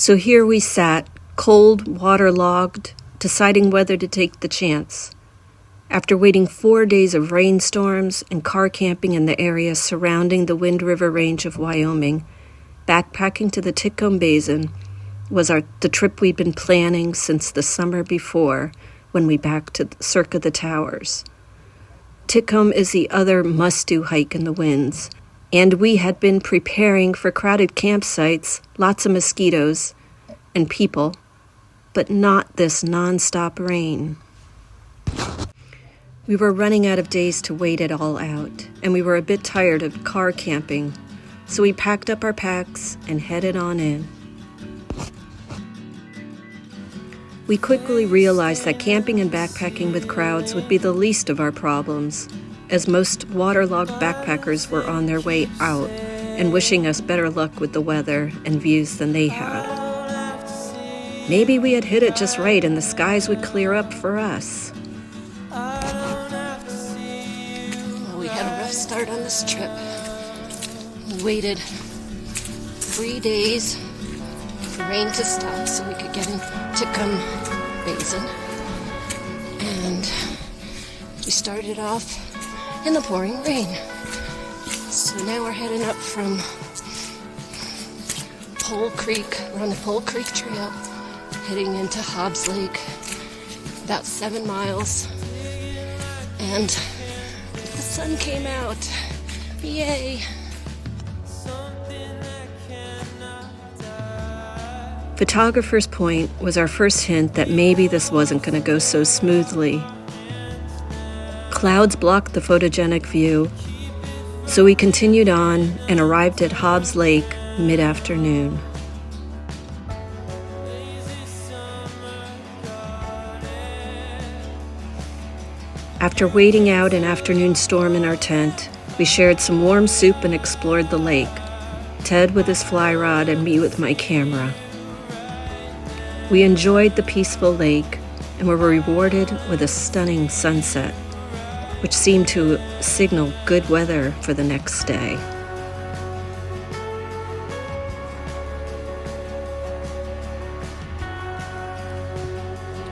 So here we sat, cold, waterlogged, deciding whether to take the chance. After waiting 4 days of rainstorms and car camping in the area surrounding the Wind River Range of Wyoming, backpacking to the Titcomb Basin was the trip we'd been planning since the summer before when we backed to circa the towers. Titcomb is the other must-do hike in the winds, and we had been preparing for crowded campsites, lots of mosquitoes, and people, but not this non-stop rain. We were running out of days to wait it all out, and we were a bit tired of car camping, so we packed up our packs and headed on in. We quickly realized that camping and backpacking with crowds would be the least of our problems, as most waterlogged backpackers were on their way out and wishing us better luck with the weather and views than they had. Maybe we had hit it just right and the skies would clear up for us. Well, we had a rough start on this trip. We waited 3 days for rain to stop so we could get in Titcomb Basin. And we started off in the pouring rain. So now we're heading up from Pole Creek. We're on the Pole Creek Trail, heading into Hobbs Lake, about 7 miles. And the sun came out. Yay! Photographer's Point was our first hint that maybe this wasn't going to go so smoothly. Clouds blocked the photogenic view, so we continued on and arrived at Hobbs Lake mid-afternoon. After waiting out an afternoon storm in our tent, we shared some warm soup and explored the lake, Ted with his fly rod and me with my camera. We enjoyed the peaceful lake and were rewarded with a stunning sunset, which seemed to signal good weather for the next day.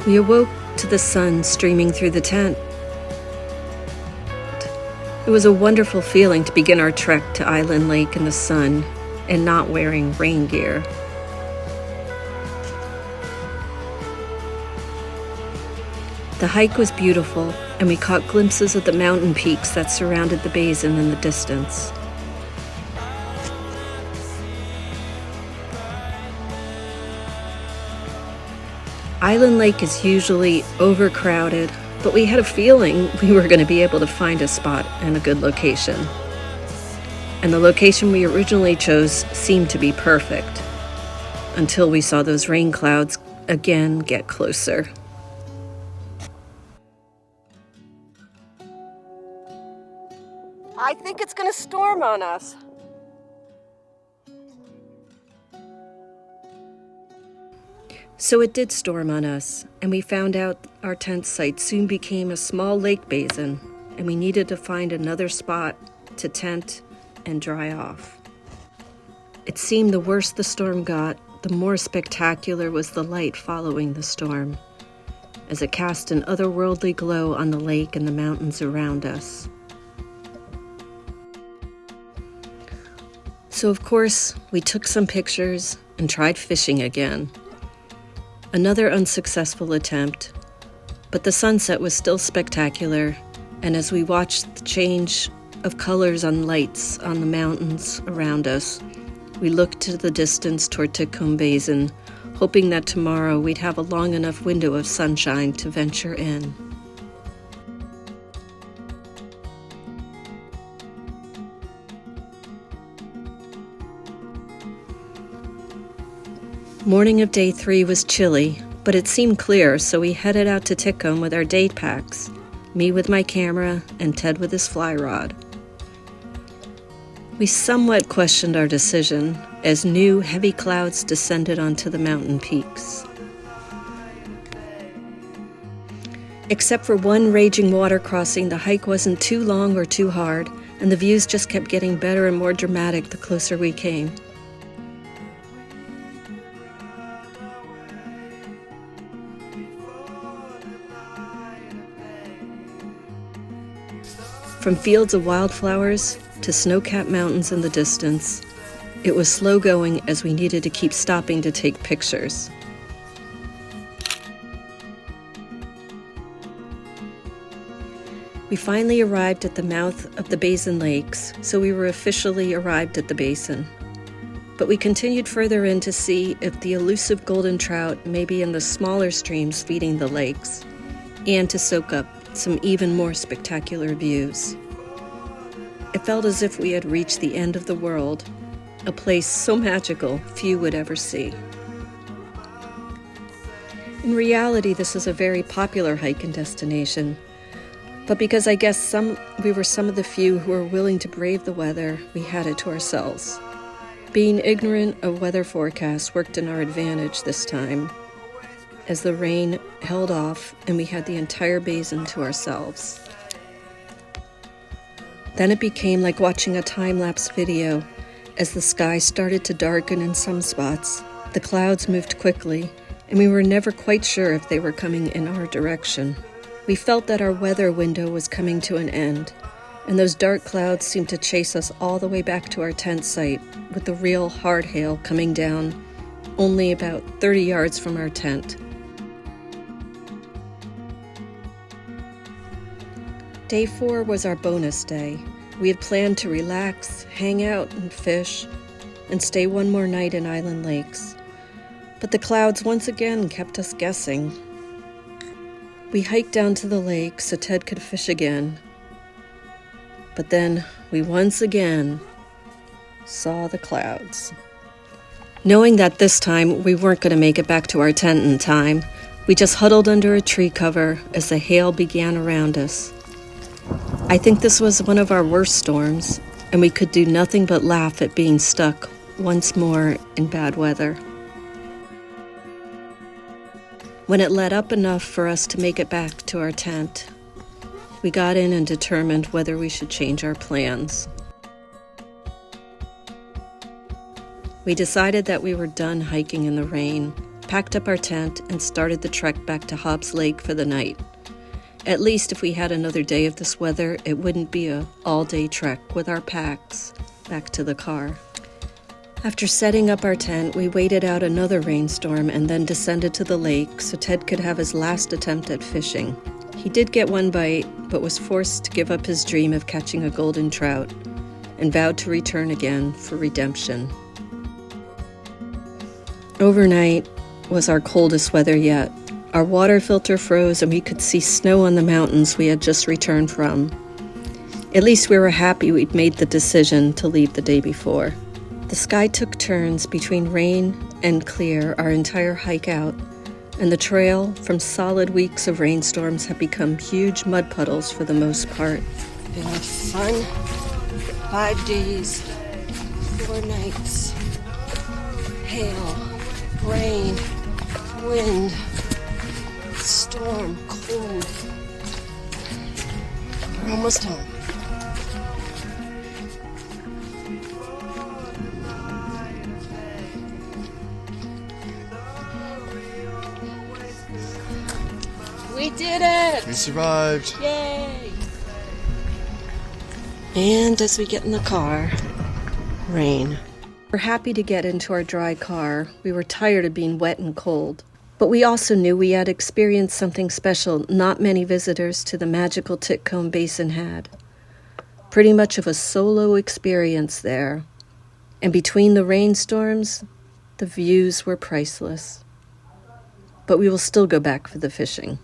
We awoke to the sun streaming through the tent. It was a wonderful feeling to begin our trek to Island Lake in the sun and not wearing rain gear. The hike was beautiful, and we caught glimpses of the mountain peaks that surrounded the basin in the distance. Island Lake is usually overcrowded, but we had a feeling we were going to be able to find a spot and a good location. And the location we originally chose seemed to be perfect, until we saw those rain clouds again get closer. I think it's going to storm on us. So it did storm on us, and we found out our tent site soon became a small lake basin, and we needed to find another spot to tent and dry off. It seemed the worse the storm got, the more spectacular was the light following the storm, as it cast an otherworldly glow on the lake and the mountains around us. So of course, we took some pictures and tried fishing again. Another unsuccessful attempt, but the sunset was still spectacular, and as we watched the change of colors on lights on the mountains around us, we looked to the distance toward Titcomb Basin, hoping that tomorrow we'd have a long enough window of sunshine to venture in. Morning of day 3 was chilly, but it seemed clear, so we headed out to Titcomb with our day packs, me with my camera and Ted with his fly rod. We somewhat questioned our decision as new heavy clouds descended onto the mountain peaks. Except for one raging water crossing, the hike wasn't too long or too hard, and the views just kept getting better and more dramatic the closer we came. From fields of wildflowers to snow-capped mountains in the distance, it was slow going as we needed to keep stopping to take pictures. We finally arrived at the mouth of the basin lakes, so we were officially arrived at the basin. But we continued further in to see if the elusive golden trout may be in the smaller streams feeding the lakes, and to soak up some even more spectacular views. It felt as if we had reached the end of the world, a place so magical few would ever see. In reality, this is a very popular hiking destination, but because I guess we were some of the few who were willing to brave the weather, we had it to ourselves. Being ignorant of weather forecasts worked in our advantage this time, as the rain held off and we had the entire basin to ourselves. Then it became like watching a time-lapse video. As the sky started to darken in some spots, the clouds moved quickly, and we were never quite sure if they were coming in our direction. We felt that our weather window was coming to an end, and those dark clouds seemed to chase us all the way back to our tent site, with the real hard hail coming down only about 30 yards from our tent. Day 4 was our bonus day. We had planned to relax, hang out, and fish, and stay one more night in Island Lakes. But the clouds once again kept us guessing. We hiked down to the lake so Ted could fish again. But then we once again saw the clouds. Knowing that this time we weren't going to make it back to our tent in time, we just huddled under a tree cover as the hail began around us. I think this was one of our worst storms, and we could do nothing but laugh at being stuck once more in bad weather. When it let up enough for us to make it back to our tent, we got in and determined whether we should change our plans. We decided that we were done hiking in the rain, packed up our tent, and started the trek back to Hobbs Lake for the night. At least if we had another day of this weather, it wouldn't be an all-day trek with our packs back to the car. After setting up our tent, we waited out another rainstorm and then descended to the lake so Ted could have his last attempt at fishing. He did get one bite, but was forced to give up his dream of catching a golden trout and vowed to return again for redemption. Overnight was our coldest weather yet. Our water filter froze and we could see snow on the mountains we had just returned from. At least we were happy we'd made the decision to leave the day before. The sky took turns between rain and clear our entire hike out, and the trail from solid weeks of rainstorms had become huge mud puddles for the most part. Been a fun 5 days, 4 nights. Hail, rain, wind, storm, cold. We're almost home. We did it! We survived! Yay! And as we get in the car, rain. We're happy to get into our dry car. We were tired of being wet and cold. But we also knew we had experienced something special not many visitors to the magical Titcomb Basin had. Pretty much of a solo experience there. And between the rainstorms, the views were priceless. But we will still go back for the fishing.